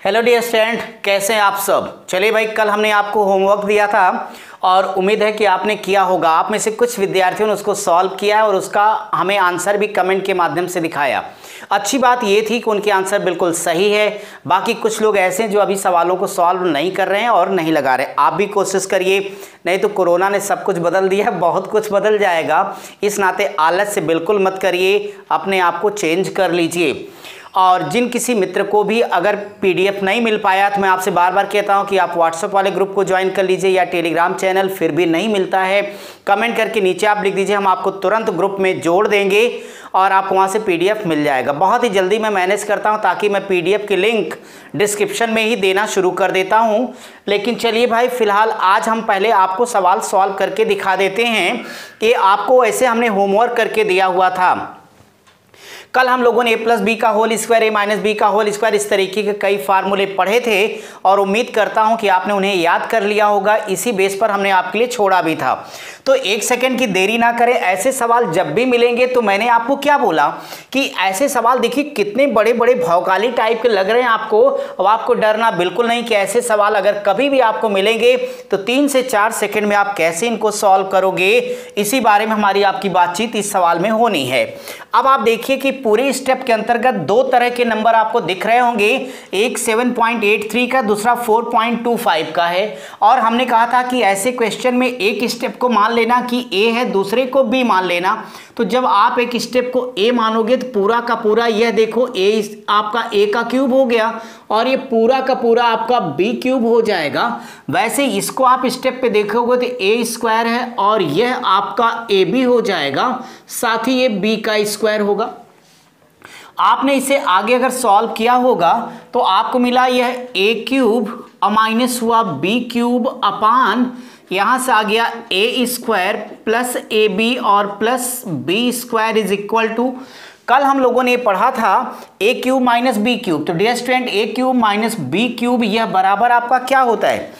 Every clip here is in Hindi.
हेलो डियर स्टूडेंट, कैसे हैं आप सब। चलिए भाई, कल हमने आपको होमवर्क दिया था और उम्मीद है कि आपने किया होगा। आप में से कुछ विद्यार्थियों ने उसको सॉल्व किया है और उसका हमें आंसर भी कमेंट के माध्यम से दिखाया। अच्छी बात ये थी कि उनके आंसर बिल्कुल सही है। बाकी कुछ लोग ऐसे हैं जो अभी सवालों को सॉल्व नहीं कर रहे हैं और नहीं लगा रहे। आप भी कोशिश करिए, नहीं तो कोरोना ने सब कुछ बदल दिया है, बहुत कुछ बदल जाएगा। इस नाते आलस से बिल्कुल मत करिए, अपने आप को चेंज कर लीजिए। और जिन किसी मित्र को भी अगर पीडीएफ नहीं मिल पाया तो मैं आपसे बार बार कहता हूं कि आप व्हाट्सएप वाले ग्रुप को ज्वाइन कर लीजिए या टेलीग्राम चैनल। फिर भी नहीं मिलता है, कमेंट करके नीचे आप लिख दीजिए, हम आपको तुरंत ग्रुप में जोड़ देंगे और आपको वहां से पीडीएफ मिल जाएगा। बहुत ही जल्दी मैं मैनेज करता हूं ताकि मैं पीडीएफ की लिंक डिस्क्रिप्शन में ही देना शुरू कर देता हूं। लेकिन चलिए भाई, फिलहाल आज हम पहले आपको सवाल सॉल्व करके दिखा देते हैं कि आपको ऐसे हमने होमवर्क करके दिया हुआ था। कल हम लोगों ने a प्लस बी का whole square, a minus B का होल स्क्वायर, इस तरीके के कई फार्मूले पढ़े थे और उम्मीद करता हूं कि आपने उन्हें याद कर लिया होगा। इसी बेस पर हमने आपके लिए छोड़ा भी था। तो एक सेकंड की देरी ना करें, ऐसे सवाल जब भी मिलेंगे तो मैंने आपको क्या बोला कि ऐसे सवाल देखिए कितने बड़े बड़े भौकाली टाइप के लग रहे हैं आपको। अब आपको डरना बिल्कुल नहीं कि ऐसे सवाल अगर कभी भी आपको मिलेंगे तो 3 से 4 सेकंड में आप कैसे इनको सॉल्व करोगे, इसी बारे में हमारी आपकी बातचीत इस सवाल में होनी है। अब आप देखिए कि पूरे स्टेप के अंतर्गत दो तरह के नंबर आपको दिख रहे होंगे, एक 7.83 का, दूसरा 4.25 का है। और हमने कहा था कि ऐसे क्वेश्चन में एक स्टेप को मान लेना कि ए है, दूसरे को बी मान लेना। तो जब आप एक स्टेप को ए मानोगे तो पूरा का पूरा यह देखो ए आपका ए का क्यूब हो गया और ये पूरा का पूरा आपका बी क्यूब हो जाएगा। वैसे इसको आप स्टेप पे देखोगे तो ए स्क्वायर है और यह आपका ए बी हो जाएगा, साथ ही ये बी का स्क्वायर होगा। आपने इसे आगे अगर सॉल्व किया होगा तो आपको मिला यह ए क्यूब और माइनस हुआ बी क्यूब अपान यहां से आ गया A square plus A B और plus B square is equal to, कल हम लोगों ने पढ़ा था A cube minus B cube. तो dear student, A cube minus B cube यह बराबर आपका क्या होता है,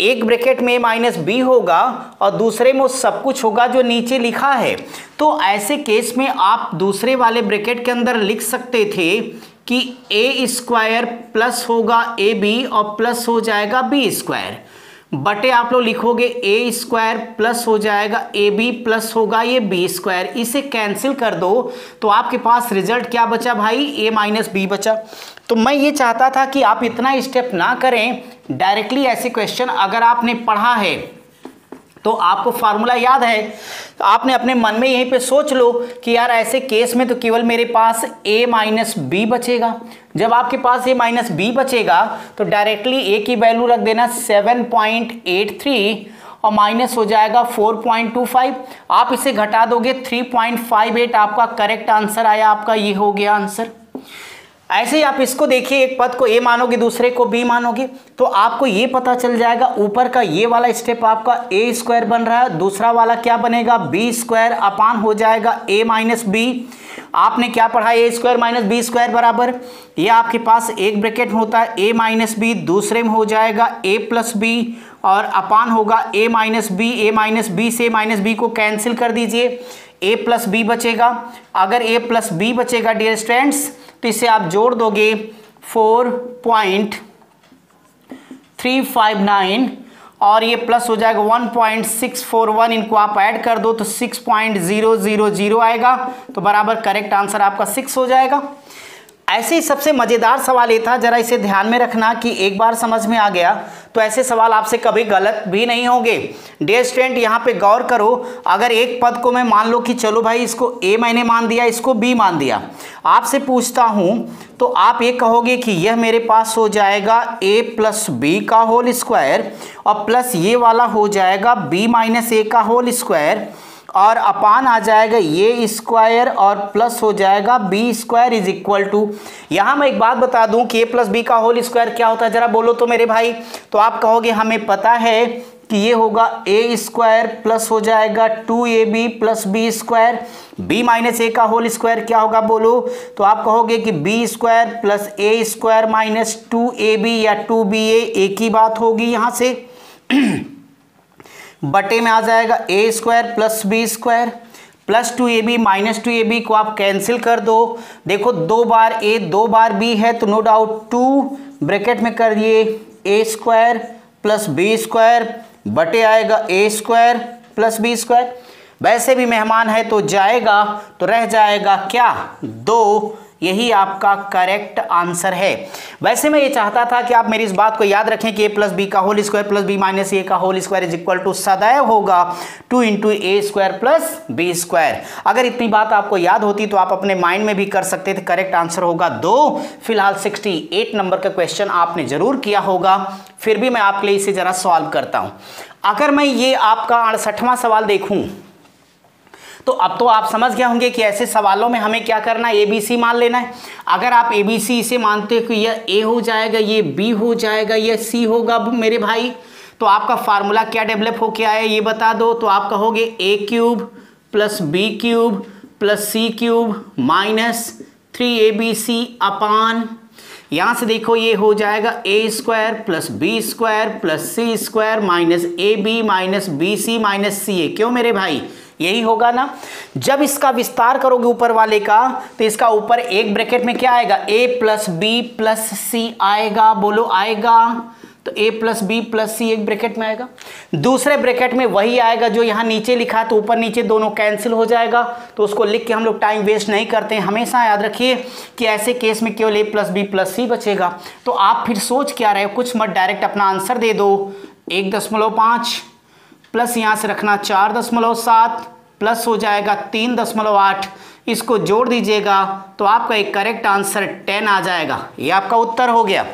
एक ब्रैकेट में माइनस बी होगा और दूसरे में वो सब कुछ होगा जो नीचे लिखा है। तो ऐसे केस में आप दूसरे वाले ब्रैकेट के अंदर लिख सकते थे कि ए स्क्वायर प्लस होगा ए बी और प्लस हो जाएगा बी स्क्वायर, बटे आप लोग लिखोगे ए स्क्वायर प्लस हो जाएगा ए बी प्लस होगा ये बी स्क्वायर। इसे कैंसिल कर दो तो आपके पास रिजल्ट क्या बचा भाई, ए माइनस बी बचा। तो मैं ये चाहता था कि आप इतना स्टेप ना करें, डायरेक्टली ऐसे क्वेश्चन अगर आपने पढ़ा है तो आपको फार्मूला याद है, तो आपने अपने मन में यहीं पे सोच लो कि यार ऐसे केस में तो केवल मेरे पास a माइनस बी बचेगा। जब आपके पास a माइनस बी बचेगा तो डायरेक्टली a की वैल्यू रख देना 7.83 और माइनस हो जाएगा 4.25। आप इसे घटा दोगे 3.58, आपका करेक्ट आंसर आया, आपका ये हो गया आंसर। ऐसे ही आप इसको देखिए, एक पद को ए मानोगे दूसरे को बी मानोगे तो आपको ये पता चल जाएगा ऊपर का ये वाला स्टेप आपका ए स्क्वायर बन रहा है, दूसरा वाला क्या बनेगा बी स्क्वायर अपान हो जाएगा ए माइनस बी। आपने क्या पढ़ा, ए स्क्वायर माइनस बी स्क्वायर बराबर, ये आपके पास एक ब्रैकेट होता है ए माइनस बी, दूसरे में हो जाएगा ए प्लस बी और अपान होगा ए माइनस बी। ए माइनस बी से माइनस बी को कैंसिल कर दीजिए, ए प्लस बी बचेगा। अगर ए प्लस बी बचेगा डियर स्टूडेंट्स तो इसे आप जोड़ दोगे 4.359 और ये प्लस हो जाएगा 1.641, इनको आप ऐड कर दो तो 6.000 आएगा, तो बराबर करेक्ट आंसर आपका 6 हो जाएगा। ऐसे ही सबसे मज़ेदार सवाल ये था, जरा इसे ध्यान में रखना कि एक बार समझ में आ गया तो ऐसे सवाल आपसे कभी गलत भी नहीं होंगे। डियर स्टूडेंट, यहाँ पे गौर करो, अगर एक पद को मैं मान लो कि चलो भाई इसको ए मैंने मान दिया, इसको बी मान दिया, आपसे पूछता हूँ तो आप ये कहोगे कि यह मेरे पास हो जाएगा ए प्लस बी का होल स्क्वायर और प्लस ये वाला हो जाएगा बी माइनस ए का होल स्क्वायर और अपान आ जाएगा ये स्क्वायर और प्लस हो जाएगा B square is equal to. यहाँ मैं एक बात बता दूं कि ए प्लस बी का होल स्क्वायर क्या होता है, जरा बोलो तो मेरे भाई। तो आप कहोगे हमें पता है कि ये होगा ए स्क्वायर प्लस हो जाएगा 2ab plus B square, B minus A का होल स्क्वायर क्या होगा बोलो। तो आप कहोगे कि बी स्क्वायर प्लस ए स्क्वायर माइनस 2ab या 2ba, एक ही बात होगी यहाँ से बटे में आ जाएगा A square plus B square plus 2ab minus 2ab को आप कैंसिल कर दो। देखो 2 बार a 2 बार b है तो नो डाउट 2 ब्रैकेट में कर दिए a square plus b square बटे आएगा a square plus b square. वैसे भी मेहमान है तो जाएगा, तो रह जाएगा क्या 2। यही आपका करेक्ट आंसर है। वैसे मैं ये चाहता था कि आप मेरी इस बात को याद रखें कि a प्लस बी का whole square plus B minus A का whole square is equal to सदैव होगा 2 into A square plus B square. अगर इतनी बात आपको याद होती तो आप अपने माइंड में भी कर सकते थे। करेक्ट आंसर होगा 2। फिलहाल 68 नंबर का क्वेश्चन आपने जरूर किया होगा, फिर भी मैं आपके लिए इसे जरा सॉल्व करता हूं। अगर मैं ये आपका 68वां सवाल देखूं तो अब तो आप समझ गए होंगे कि ऐसे सवालों में हमें क्या करना है, ABC मान लेना है। अगर आप ABC इसे मानते हो कि यह A हो जाएगा, ये B हो जाएगा, यह C होगा मेरे भाई, तो आपका फार्मूला क्या डेवलप हो के आया ये बता दो। तो आप कहोगे a cube plus B cube plus C cube minus 3abc अपान, यहाँ से देखो ये हो जाएगा a square plus B square plus C square minus ab minus B C minus C A. क्यों मेरे भाई, यही होगा ना। जब इसका विस्तार करोगे ऊपर वाले का तो इसका ऊपर एक ब्रैकेट में क्या आएगा, a प्लस बी प्लस सी आएगा। बोलो आएगा, तो a प्लस बी प्लस सी एक ब्रैकेट में आएगा। दूसरे ब्रैकेट में वही आएगा जो यहाँ नीचे लिखा है, तो ऊपर नीचे दोनों कैंसिल हो जाएगा। तो उसको लिख के हम लोग टाइम वेस्ट नहीं करते हैं। हमेशा याद रखिए कि ऐसे केस में केवल a प्लस बी प्लस सी बचेगा। तो आप फिर सोच क्या रहे हो, कुछ मत, डायरेक्ट अपना आंसर दे दो। 1.5 प्लस यहाँ से रखना 4.7 प्लस हो जाएगा 3.8, इसको जोड़ दीजिएगा तो आपका एक करेक्ट आंसर 10 आ जाएगा। ये आपका उत्तर हो गया।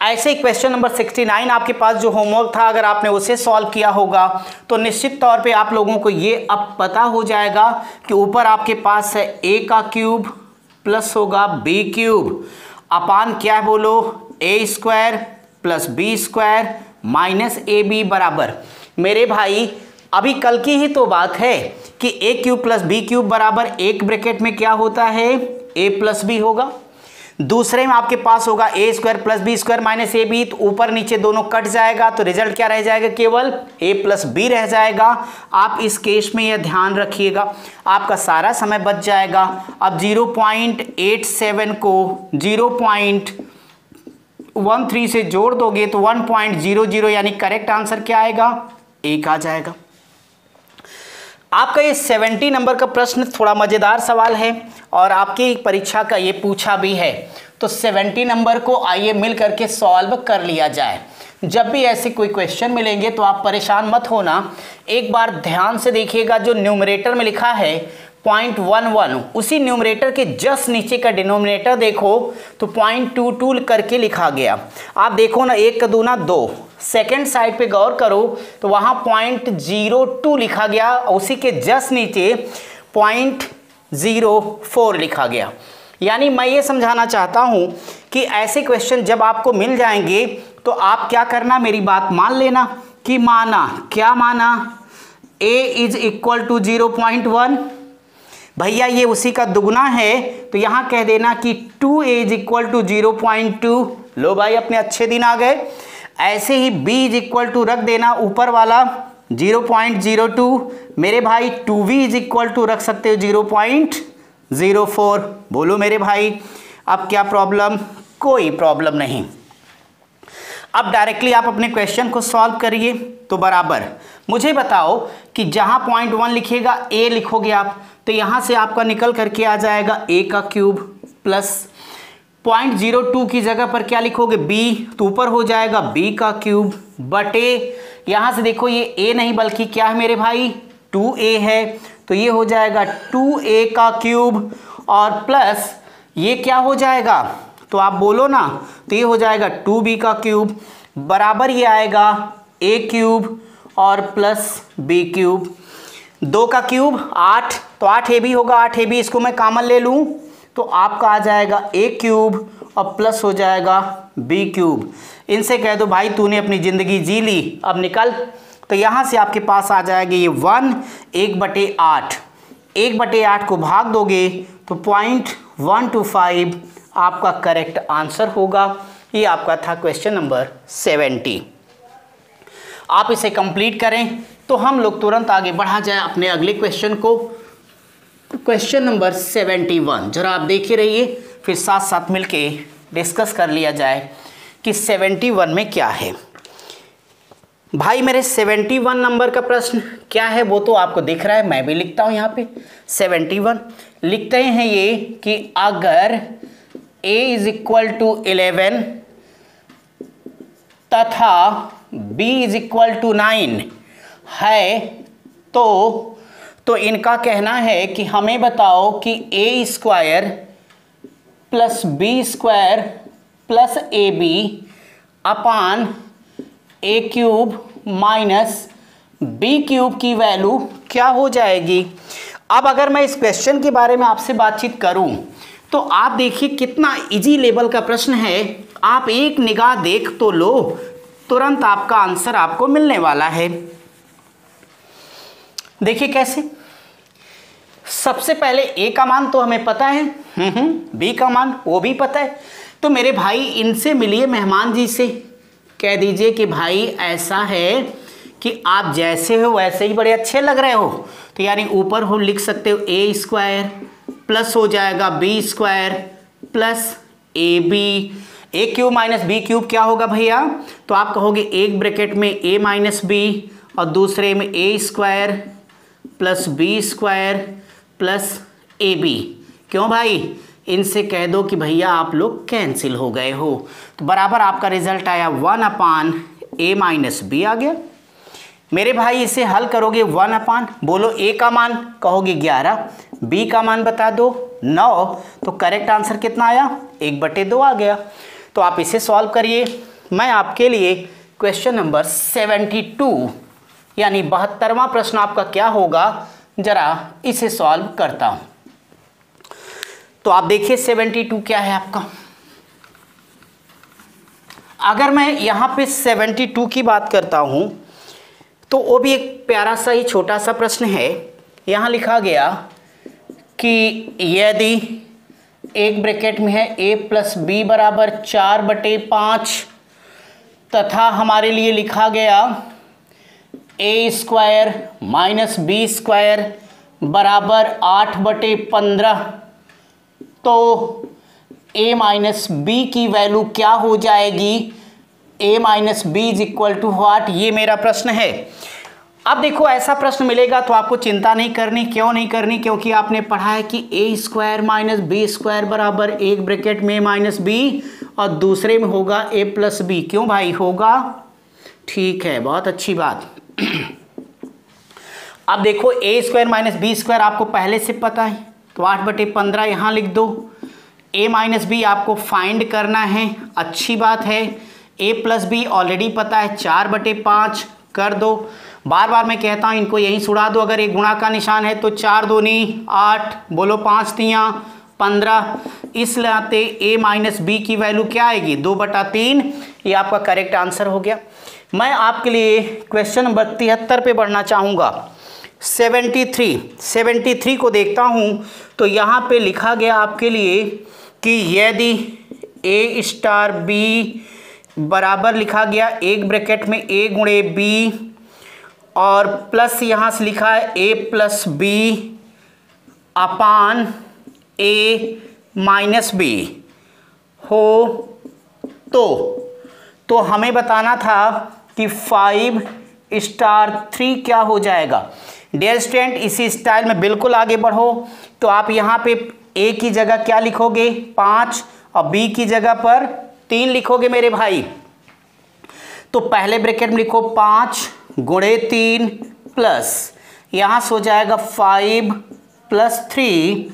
ऐसे ही क्वेश्चन नंबर 69 आपके पास जो होमवर्क था, अगर आपने उसे सॉल्व किया होगा तो निश्चित तौर पे आप लोगों को ये अब पता हो जाएगा कि ऊपर आपके पास है a का क्यूब प्लस होगा b क्यूब अपान क्या है बोलो, a square plus B square minus A B बराबर। मेरे भाई अभी कल की ही तो बात है कि a cube plus B cube बराबर एक ब्रैकेट में क्या होता है, a प्लस बी होगा। दूसरे में आपके पास होगा a square plus B square minus A B, तो ऊपर नीचे दोनों कट जाएगा तो रिजल्ट क्या रह जाएगा, केवल a प्लस बी रह जाएगा। आप इस केस में यह ध्यान रखिएगा, आपका सारा समय बच जाएगा। अब 0.87 को 0.13 से जोड़ दोगे तो 1.00, यानी करेक्ट आंसर क्या आएगा, 1 आ जाएगा। आपका ये 70 नंबर का प्रश्न थोड़ा मज़ेदार सवाल है और आपकी परीक्षा का ये पूछा भी है, तो 70 नंबर को आइए मिल करके सॉल्व कर लिया जाए। जब भी ऐसे कोई क्वेश्चन मिलेंगे तो आप परेशान मत होना, एक बार ध्यान से देखिएगा। जो न्यूमरेटर में लिखा है 0.11, उसी न्यूमरेटर के जस्ट नीचे का डिनोमिनेटर देखो तो 0.22 करके लिखा गया। आप देखो ना, 1 का दूना 2, सेकेंड साइड पे गौर करो तो वहाँ 0.02 लिखा गया, उसी के जस्ट नीचे 0.04 लिखा गया। यानी मैं ये समझाना चाहता हूँ कि ऐसे क्वेश्चन जब आपको मिल जाएंगे तो आप क्या करना, मेरी बात मान लेना कि माना, क्या माना, a इज इक्वल टू 0.1, भैया ये उसी का दुगना है तो यहाँ कह देना कि 2a इज इक्वल टू 0.2। लो भाई अपने अच्छे दिन आ गए। ऐसे ही b इज इक्वल टू रख देना ऊपर वाला 0.02, मेरे भाई 2v इज इक्वल टू रख सकते हो 0.04। बोलो मेरे भाई अब क्या प्रॉब्लम, कोई प्रॉब्लम नहीं। अब डायरेक्टली आप अपने क्वेश्चन को सॉल्व करिए। तो बराबर मुझे बताओ कि जहाँ 0.1 लिखेगा a लिखोगे आप, तो यहाँ से आपका निकल करके आ जाएगा a का क्यूब प्लस 0.02 की जगह पर क्या लिखोगे b, तो ऊपर हो जाएगा b का क्यूब बटे, यहाँ से देखो ये a नहीं बल्कि क्या है मेरे भाई 2a है, तो ये हो जाएगा 2a का क्यूब और प्लस ये क्या हो जाएगा, तो आप बोलो ना, तो ये हो जाएगा 2b का क्यूब बराबर ये आएगा a क्यूब और प्लस b क्यूब। 2 का क्यूब 8, तो 8ab होगा, 8ab इसको मैं कॉमन ले लूँ तो आपका आ जाएगा a क्यूब और प्लस हो जाएगा b क्यूब। इनसे कह दो भाई तूने अपनी ज़िंदगी जी ली, अब निकल। तो यहाँ से आपके पास आ जाएगा ये 1/8, 1/8 को भाग दोगे तो 0.125 आपका करेक्ट आंसर होगा। ये आपका था क्वेश्चन नंबर 70। आप इसे कंप्लीट करें, तो हम लोग तुरंत आगे बढ़ा जाए अपने अगले क्वेश्चन को। क्वेश्चन नंबर 71 जरा आप देखे रहिए, फिर साथ साथ मिलके डिस्कस कर लिया जाए कि 71 में क्या है। भाई मेरे 71 नंबर का प्रश्न क्या है वो तो आपको दिख रहा है, मैं भी लिखता हूँ यहाँ पे। 71 लिखते हैं ये कि अगर a इज इक्वल टू 11 तथा b इज इक्वल टू 9 है तो इनका कहना है कि हमें बताओ कि a square plus B square plus A B upon A cube minus B cube की वैल्यू क्या हो जाएगी। अब अगर मैं इस क्वेश्चन के बारे में आपसे बातचीत करूं तो आप देखिए कितना इजी लेवल का प्रश्न है। आप एक निगाह देख तो लो, तुरंत आपका आंसर आपको मिलने वाला है। देखिए कैसे, सबसे पहले ए का मान तो हमें पता है, बी का मान वो भी पता है। तो मेरे भाई इनसे मिलिए मेहमान जी से, कह दीजिए कि भाई ऐसा है कि आप जैसे हो वैसे ही बड़े अच्छे लग रहे हो। तो यानी ऊपर हो लिख सकते हो ए स्क्वायर प्लस हो जाएगा B square plus A B, A cube minus B cube क्या होगा भैया, तो आप कहोगे एक ब्रैकेट में ए माइनस बी और दूसरे में A square plus B square plus A B. क्यों भाई, इनसे कह दो कि भैया आप लोग कैंसिल हो गए हो, तो बराबर आपका रिजल्ट आया 1 अपान ए माइनस बी आ गया। मेरे भाई इसे हल करोगे 1 अपान, बोलो ए का मान कहोगे 11, बी का मान बता दो 9, तो करेक्ट आंसर कितना आया 1/2 आ गया। तो आप इसे सॉल्व करिए। मैं आपके लिए क्वेश्चन नंबर 72 यानी 72वां प्रश्न आपका क्या होगा, जरा इसे सॉल्व करता हूं। तो आप देखिए 72 क्या है आपका। अगर मैं यहां पे 72 की बात करता हूं तो वो भी एक प्यारा सा ही छोटा सा प्रश्न है। यहां लिखा गया कि यदि एक ब्रैकेट में है a प्लस बी बराबर 4/5 तथा हमारे लिए लिखा गया a square minus B square बराबर 8/15, तो a माइनस बी की वैल्यू क्या हो जाएगी, a minus B is equal to what, ये मेरा प्रश्न है। अब देखो ऐसा प्रश्न मिलेगा तो आपको चिंता नहीं करनी। क्यों नहीं करनी, क्योंकि आपने पढ़ा है कि a square minus B square बराबर एक ब्रैकेट में माइनस बी और दूसरे में होगा a प्लस बी। क्यों भाई होगा, ठीक है, बहुत अच्छी बात। अब देखो a square minus B square आपको पहले से पता है, तो 8/15 यहाँ लिख दो। a माइनस बी आपको फाइंड करना है, अच्छी बात है। a प्लस बी ऑलरेडी पता है 4/5 कर दो। बार बार मैं कहता हूँ इनको यहीं सुड़ा दो, अगर एक गुणा का निशान है तो 4 दूनी 8, बोलो 5 तियाँ 15, इस नाते a माइनस बी की वैल्यू क्या आएगी 2/3। ये आपका करेक्ट आंसर हो गया। मैं आपके लिए क्वेश्चन नंबर 73 पे बढ़ना चाहूँगा। 73 को देखता हूँ तो यहाँ पे लिखा गया आपके लिए कि यदि a स्टार b बराबर लिखा गया एक ब्रैकेट में a गुणे b और प्लस यहाँ से लिखा है a plus B upon a minus B हो, तो हमें बताना था कि 5/3 क्या हो जाएगा। डियर स्टूडेंट, इसी स्टाइल में बिल्कुल आगे बढ़ो। तो आप यहाँ पे a की जगह क्या लिखोगे 5 और b की जगह पर 3 लिखोगे मेरे भाई। तो पहले ब्रैकेट में लिखो 5 गुणे 3 प्लस यहाँ से हो जाएगा 5 + 3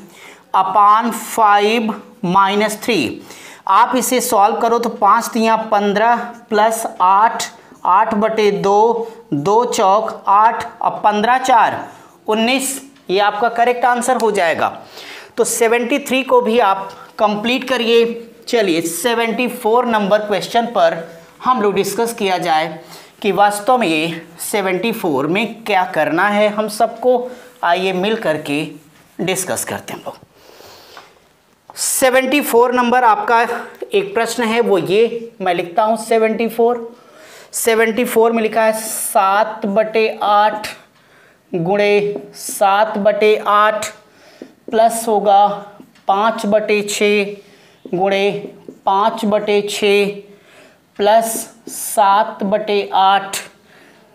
अपान 5 - 3। आप इसे सॉल्व करो तो 5 तियाँ 15 प्लस 8, 8/2, 2 चौक 8 और 15 4 19, ये आपका करेक्ट आंसर हो जाएगा। तो 73 को भी आप कंप्लीट करिए। चलिए 74 नंबर क्वेश्चन पर हम लोग डिस्कस किया जाए कि वास्तव में ये 74 में क्या करना है हम सबको। आइए मिल करके डिस्कस करते हैं हम लोग। 74 नंबर आपका एक प्रश्न है, वो ये मैं लिखता हूँ 74 74 में लिखा है 7/8 गुणे 7/8 प्लस होगा 5/6 गुणे 5/6 प्लस 7/8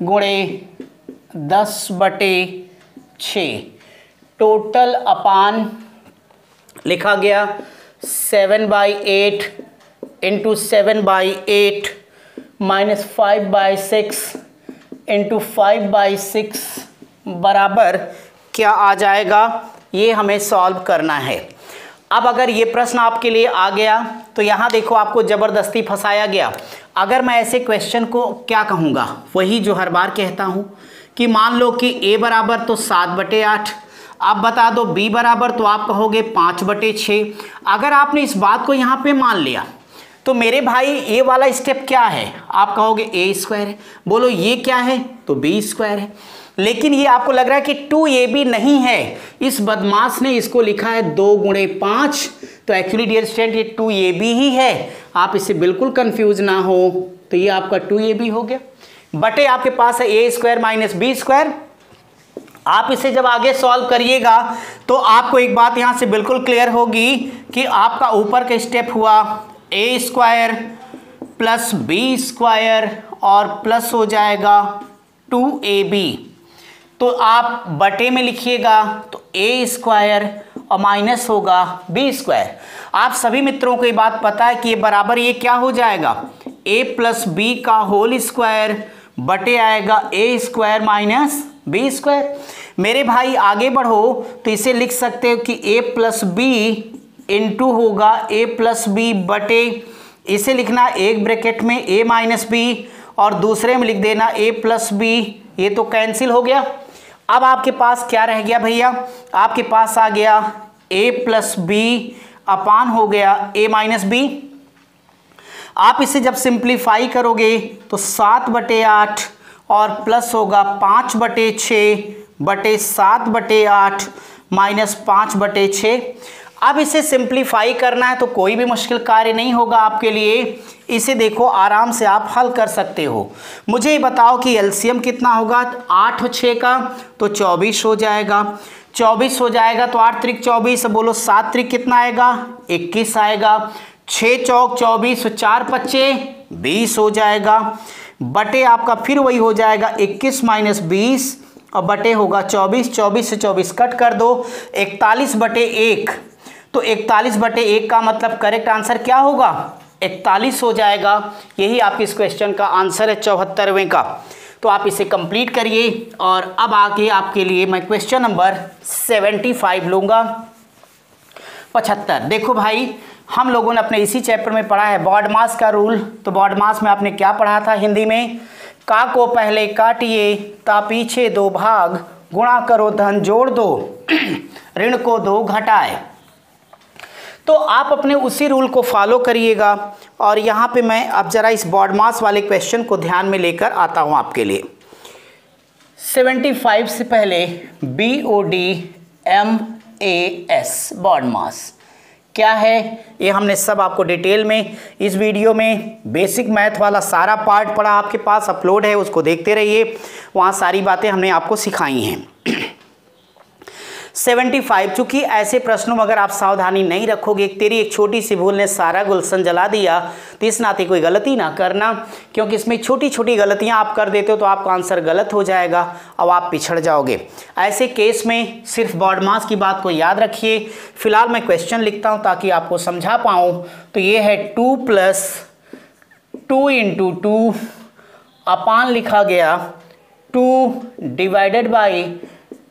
गुणे 10/6। टोटल अपान लिखा गया 7/8 इंटू 7/8 माइनस 5/6 इंटू 5/6 बराबर क्या आ जाएगा, ये हमें सॉल्व करना है। अब अगर ये प्रश्न आपके लिए आ गया तो यहाँ देखो आपको ज़बरदस्ती फंसाया गया। अगर मैं ऐसे क्वेश्चन को क्या कहूँगा, वही जो हर बार कहता हूँ कि मान लो कि a बराबर तो 7/8, आप बता दो b बराबर तो आप कहोगे 5/6। अगर आपने इस बात को यहाँ पे मान लिया तो मेरे भाई ये वाला स्टेप क्या है, आप कहोगे a² है। बोलो ये क्या है, तो b² है। लेकिन ये आपको लग रहा है कि 2ab नहीं है, इस बदमाश ने इसको लिखा है 2 गुणे 5, तो एक्चुअली डियर स्टूडेंट ये 2ab ही है। आप इससे बिल्कुल कंफ्यूज ना हो, तो ये आपका 2ab हो गया। बटे आपके पास है a² माइनस b²। आप इसे जब आगे सॉल्व करिएगा तो आपको एक बात यहाँ से बिल्कुल क्लियर होगी कि आपका ऊपर का स्टेप हुआ a² प्लस b² और प्लस हो जाएगा 2ab। तो आप बटे में लिखिएगा तो a² और माइनस होगा b²। आप सभी मित्रों को ये बात पता है कि ये बराबर ये क्या हो जाएगा, a प्लस b का होल स्क्वायर बटे आएगा a² माइनस b²। मेरे भाई आगे बढ़ो तो इसे लिख सकते हो कि a प्लस बी इंटू होगा a प्लस बी बटे, इसे लिखना एक ब्रैकेट में a माइनस बी और दूसरे में लिख देना a प्लस बी। ये तो कैंसिल हो गया। अब आपके पास क्या रह गया भैया, आपके पास आ गया a प्लस बी अपान हो गया a माइनस बी। आप इसे जब सिंप्लीफाई करोगे तो 7/8 और प्लस होगा 5/6 बटे 7/8 माइनस 5/6। अब इसे सिंप्लीफाई करना है तो कोई भी मुश्किल कार्य नहीं होगा आपके लिए। इसे देखो आराम से आप हल कर सकते हो। मुझे बताओ कि एलसीएम कितना होगा 8 और 6 का, तो 24 हो जाएगा। 24 हो जाएगा तो 8 त्रिक 24, बोलो 7 त्रिक कितना आएगा 21 आएगा। 6 चौक 24, 4 पच्चे 20 हो जाएगा। बटे आपका फिर वही हो जाएगा 21 माइनस 20 और बटे होगा 24। 24 से 24 कट कर दो, 41/1। तो 41/1 का मतलब करेक्ट आंसर क्या होगा 41 हो जाएगा। यही आपके इस क्वेश्चन का आंसर है 74वें का। तो आप इसे कंप्लीट करिए और अब आगे आपके लिए मैं क्वेश्चन नंबर 75 लूँगा। 75 देखो भाई, हम लोगों ने अपने इसी चैप्टर में पढ़ा है बॉडमास का रूल। तो बॉडमास में आपने क्या पढ़ा था हिंदी में, का को पहले काटिए ता पीछे 2 भाग, गुणा करो धन जोड़ दो, ऋण को 2 घटाए। तो आप अपने उसी रूल को फॉलो करिएगा। और यहाँ पे मैं अब ज़रा इस बॉडमास वाले क्वेश्चन को ध्यान में लेकर आता हूँ आपके लिए। 75 से पहले BODMAS बॉडमास क्या है ये हमने सब आपको डिटेल में इस वीडियो में बेसिक मैथ वाला सारा पार्ट पढ़ा, आपके पास अपलोड है, उसको देखते रहिए, वहाँ सारी बातें हमने आपको सिखाई हैं। 75 चूँकि ऐसे प्रश्नों में अगर आप सावधानी नहीं रखोगे, तेरी एक छोटी सी भूल ने सारा गुलशन जला दिया, तो इस नाते कोई गलती ना करना, क्योंकि इसमें छोटी छोटी गलतियां आप कर देते हो तो आपका आंसर गलत हो जाएगा और आप पिछड़ जाओगे। ऐसे केस में सिर्फ बॉडमास की बात को याद रखिए। फिलहाल मैं क्वेश्चन लिखता हूं ताकि आपको समझा पाऊँ। तो ये है 2 + 2 × 2 अपान लिखा गया 2 divided by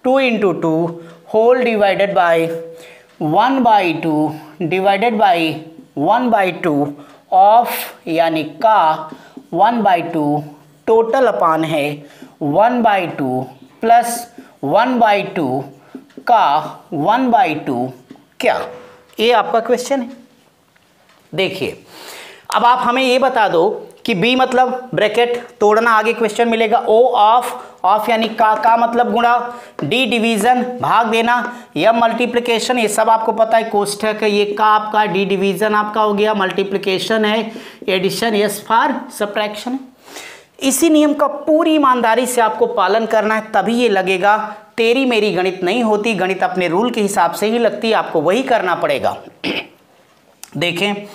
2 × 2 whole divided by 1/2 divided by 1/2 of, यानी का 1/2 टोटल अपान है 1/2 प्लस 1/2 का 1/2 क्या, ये आपका क्वेश्चन है। देखिए अब आप हमें ये बता दो कि बी मतलब ब्रैकेट तोड़ना, आगे क्वेश्चन मिलेगा ओ ऑफ यानी का मतलब गुणा, डी डिवीजन भाग देना, या मल्टीप्लिकेशन, ये सब आपको पता है, कोष्ठक है, ये का आपका, डी डिवीजन आपका हो गया, मल्टीप्लिकेशन है, एडिशन, यस फॉर सब्ट्रैक्शन। इसी नियम का पूरी ईमानदारी से आपको पालन करना है, तभी ये लगेगा। तेरी मेरी गणित नहीं होती, गणित अपने रूल के हिसाब से ही लगती है, आपको वही करना पड़ेगा। देखें,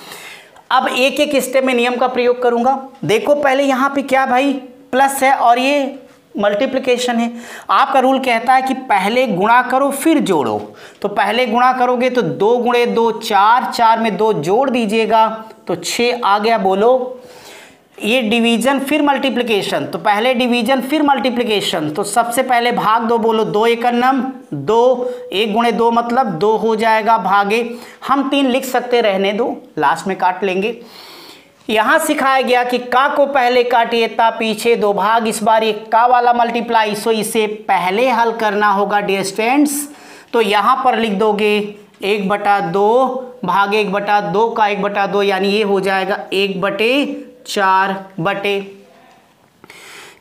अब एक एक स्टेप में नियम का प्रयोग करूंगा। देखो पहले यहाँ पे क्या भाई, प्लस है और ये मल्टीप्लिकेशन है। आपका रूल कहता है कि पहले गुणा करो फिर जोड़ो, तो पहले गुणा करोगे तो 2 गुणे 2 4, 4 में 2 जोड़ दीजिएगा तो 6 आ गया। बोलो, ये डिवीजन फिर मल्टीप्लिकेशन, तो पहले डिवीजन फिर मल्टीप्लिकेशन, तो सबसे पहले भाग दो। बोलो 2 एकन्नम 2, 1 गुणे 2 मतलब 2 हो जाएगा, भागे। हम 3 लिख सकते, रहने दो, लास्ट में काट लेंगे। यहां सिखाया गया कि का को पहले काटिए ता पीछे 2 भाग, इस बार ये का वाला मल्टीप्लाई, सो इसे पहले हल करना होगा डियर स्टूडेंट्स। तो यहां पर लिख दोगे 1/2 भागे 1/2 का 1/2, यानी ये हो जाएगा 1/4 बटे,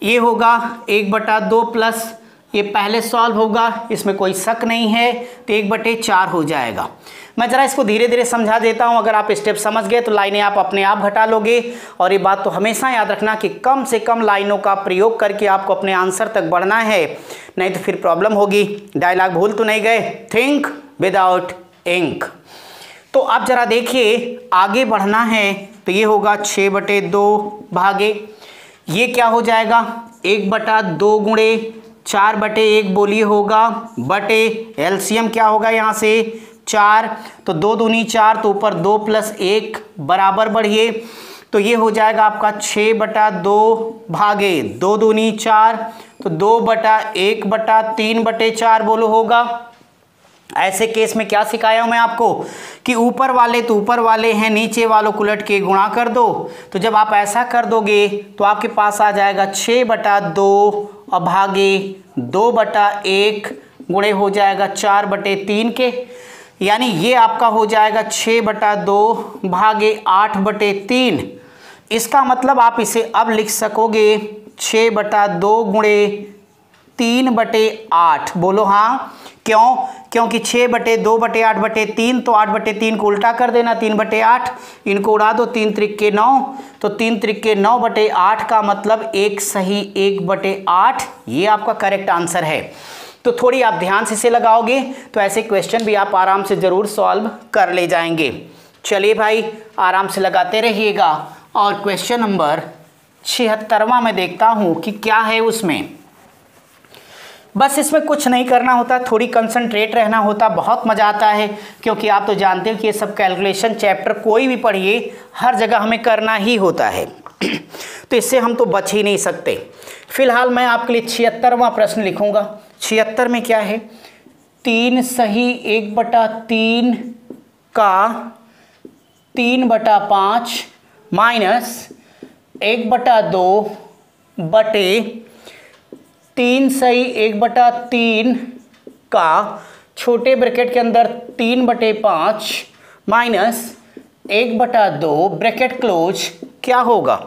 ये होगा 1/2 प्लस ये पहले सॉल्व होगा, इसमें कोई शक नहीं है, तो 1/4 हो जाएगा। मैं ज़रा इसको धीरे धीरे समझा देता हूं, अगर आप स्टेप समझ गए तो लाइनें आप अपने आप घटा लोगे। और ये बात तो हमेशा याद रखना कि कम से कम लाइनों का प्रयोग करके आपको अपने आंसर तक बढ़ना है, नहीं तो फिर प्रॉब्लम होगी। डायलॉग भूल तो नहीं गए, थिंक विदाउट इंक। तो आप जरा देखिए, आगे बढ़ना है तो ये होगा 6/2 भागे, ये क्या हो जाएगा 1/2 गुणे 4/1 बोलिए होगा, बटे एलसीएम क्या होगा यहाँ से 4, तो 2 दूनी 4, तो ऊपर 2 + 1 बराबर बढ़िए, तो ये हो जाएगा आपका 6/2 भागे 2 दूनी 4, तो 2/1/3/4 बोलो होगा। ऐसे केस में क्या सिखाया हूं मैं आपको कि ऊपर वाले तो ऊपर वाले हैं, नीचे वालों को उलट के गुणा कर दो। तो जब आप ऐसा कर दोगे तो आपके पास आ जाएगा 6/2 और भागे 2/1 गुणे हो जाएगा 4/3 के, यानी ये आपका हो जाएगा 6/2 भागे 8/3। इसका मतलब आप इसे अब लिख सकोगे 6/2 गुणे 3/8। बोलो हाँ, क्यों? क्योंकि 6/2/8/3, तो 8/3 को उल्टा कर देना 3/8, इनको उड़ा दो 3 त्रिक 9, तो 3 त्रिक 9/8 का मतलब 1 सही 1/8, ये आपका करेक्ट आंसर है। तो थोड़ी आप ध्यान से इसे लगाओगे तो ऐसे क्वेश्चन भी आप आराम से ज़रूर सॉल्व कर ले जाएंगे। चलिए भाई, आराम से लगाते रहिएगा। और क्वेश्चन नंबर 76वां मैं देखता हूँ कि क्या है उसमें। बस इसमें कुछ नहीं करना होता, थोड़ी कंसंट्रेट रहना होता, बहुत मज़ा आता है, क्योंकि आप तो जानते हो कि ये सब कैलकुलेशन चैप्टर कोई भी पढ़िए हर जगह हमें करना ही होता है, तो इससे हम तो बच ही नहीं सकते। फिलहाल मैं आपके लिए 76वां प्रश्न लिखूंगा। 76 में क्या है, 3 सही 1/3 का 3/5 माइनस 1/2 बटे 3 सही 1/3 का छोटे ब्रैकेट के अंदर 3/5 माइनस 1/2 ब्रैकेट क्लोज क्या होगा।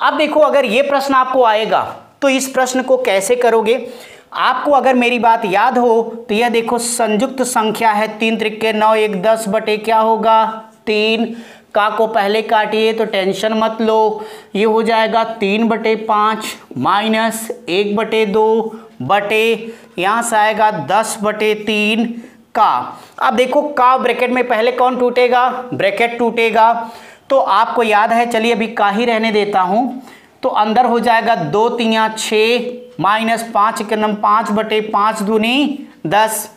अब देखो, अगर ये प्रश्न आपको आएगा तो इस प्रश्न को कैसे करोगे। आपको अगर मेरी बात याद हो तो यह देखो संयुक्त संख्या है, 3 त्रिक 9, 1 10 बटे क्या होगा 3, का को पहले काटिए तो टेंशन मत लो, ये हो जाएगा 3/5 माइनस 1/2 बटे यहाँ से आएगा 10/3 का। अब देखो का ब्रैकेट में पहले कौन टूटेगा, ब्रैकेट टूटेगा, तो आपको याद है, चलिए अभी का ही रहने देता हूँ, तो अंदर हो जाएगा 2 3 6 माइनस 5 के नम 5/5 दूनी 10।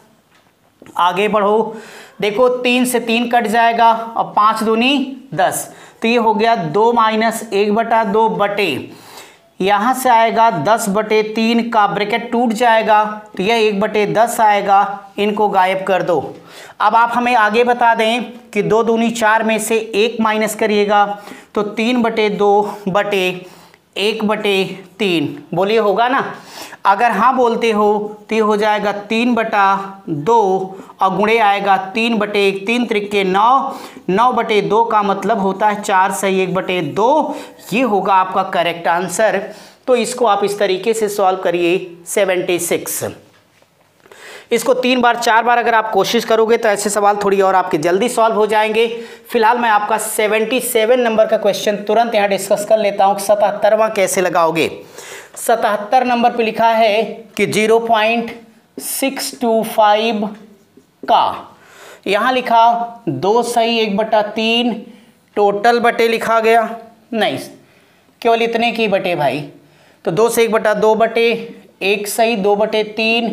आगे बढ़ो, देखो 3 से 3 कट जाएगा और 5 दूनी 10, तो ये हो गया 2 माइनस 1/2 बटे यहाँ से आएगा 10/3 का ब्रैकेट टूट जाएगा, तो यह 1/10 आएगा, इनको गायब कर दो। अब आप हमें आगे बता दें कि 2 दूनी 4 में से 1 माइनस करिएगा तो 3/2 बटे 1/3 बोलिए होगा ना। अगर हाँ बोलते हो तो ये हो जाएगा 3/2 और गुणे आएगा 3/1, 3 त्रिक 9, 9/2 का मतलब होता है 4 सही 1/2, ये होगा आपका करेक्ट आंसर। तो इसको आप इस तरीके से सॉल्व करिए 76। इसको 3 बार 4 बार अगर आप कोशिश करोगे तो ऐसे सवाल थोड़ी और आपके जल्दी सॉल्व हो जाएंगे। फिलहाल मैं आपका 77 नंबर का क्वेश्चन तुरंत यहाँ डिस्कस कर लेता हूँ। 77वां कैसे लगाओगे। 77 नंबर पे लिखा है कि 0.625 का यहाँ लिखा 2 सही 1/3 टोटल बटे लिखा गया, नहीं केवल इतने की बटे भाई, तो 2 से 1/2 बटे 1 सही 2/3।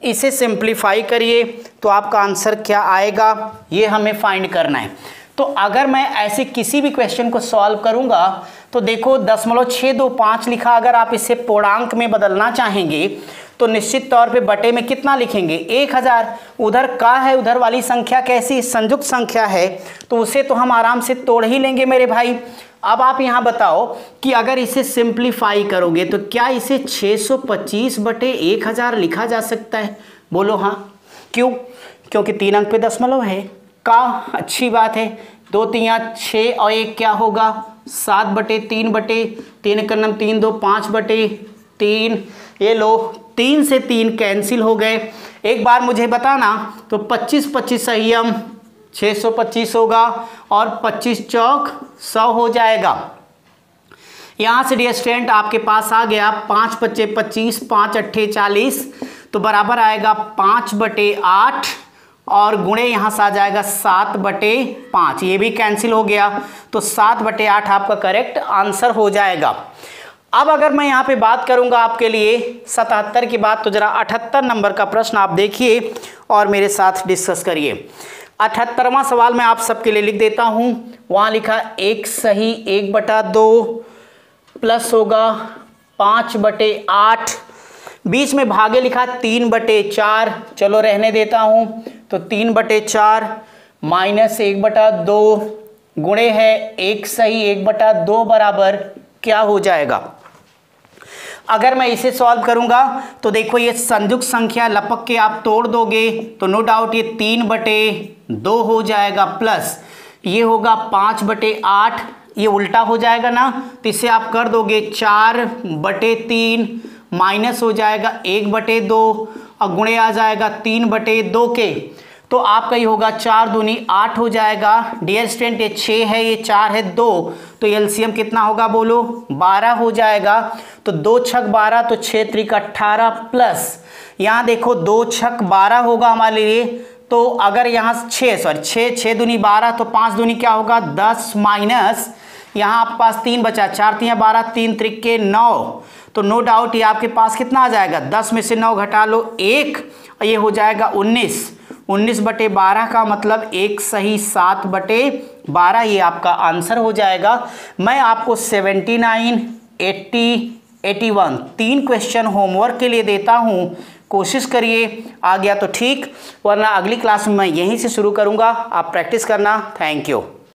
इसे सिंप्लीफाई करिए तो आपका आंसर क्या आएगा ये हमें फाइंड करना है। तो अगर मैं ऐसे किसी भी क्वेश्चन को सॉल्व करूंगा तो देखो 0.625 लिखा, अगर आप इसे पूर्णांक में बदलना चाहेंगे तो निश्चित तौर पे बटे में कितना लिखेंगे 1000। उधर का है, उधर वाली संख्या कैसी संयुक्त संख्या है, तो उसे तो हम आराम से तोड़ ही लेंगे मेरे भाई। अब आप यहाँ बताओ कि अगर इसे सिंप्लीफाई करोगे तो क्या इसे 625/1000 लिखा जा सकता है? बोलो हाँ। क्यों? क्योंकि 3 अंक पे दशमलव है का, अच्छी बात है। 2 3 6 और 1 क्या होगा 7/3 का नाम 3 2 5/3। ये लो 3 से 3 कैंसिल हो गए। एक बार मुझे बताना तो 25 संयम 625 होगा और 25 चौक 100 हो जाएगा। यहाँ से डियर स्टूडेंट आपके पास आ गया 5 × 25 5 × 8 40, तो बराबर आएगा 5/8 और गुणे यहाँ से आ जाएगा 7/5। ये भी कैंसिल हो गया तो 7/8 आपका करेक्ट आंसर हो जाएगा। अब अगर मैं यहाँ पे बात करूँगा आपके लिए 77 की बात, तो जरा 78 नंबर का प्रश्न आप देखिए और मेरे साथ डिस्कस करिए। 78वां सवाल मैं आप सबके लिए लिख देता हूँ। वहाँ लिखा 1 सही 1/2 प्लस होगा 5/8, बीच में भागे लिखा 3/4, चलो रहने देता हूँ, तो 3/4 माइनस 1/2 गुणे है 1 सही 1/2 बराबर क्या हो जाएगा। अगर मैं इसे सॉल्व करूंगा तो देखो ये संयुक्त संख्या लपक के आप तोड़ दोगे तो नो डाउट ये 3/2 हो जाएगा, प्लस ये होगा 5/8, ये उल्टा हो जाएगा ना, तो इसे आप कर दोगे 4/3 माइनस हो जाएगा 1/2 और गुणे आ जाएगा 3/2 के, तो आपका ये होगा 4 दूनी 8 हो जाएगा। डियर स्टूडेंट ये 6 है, ये 4 है 2, तो एलसीएम कितना होगा बोलो 12 हो जाएगा। तो 2 छक 12 तो 6 त्रिक 18 प्लस यहाँ देखो 2 छक 12 होगा हमारे लिए, तो अगर यहाँ 6 दूनी 12 तो 5 दूनी क्या होगा 10 माइनस यहाँ आपके पास 3 बचा, 4 3 12 3 त्रिक के 9, तो नो डाउट ये आपके पास कितना आ जाएगा 10 में से 9 घटा लो 1 और ये हो जाएगा 19/12 का मतलब 1 सही 7/12, ये आपका आंसर हो जाएगा। मैं आपको 79 80 81 3 क्वेश्चन होमवर्क के लिए देता हूँ, कोशिश करिए, आ गया तो ठीक, वरना अगली क्लास में मैं यहीं से शुरू करूँगा, आप प्रैक्टिस करना। Thank you.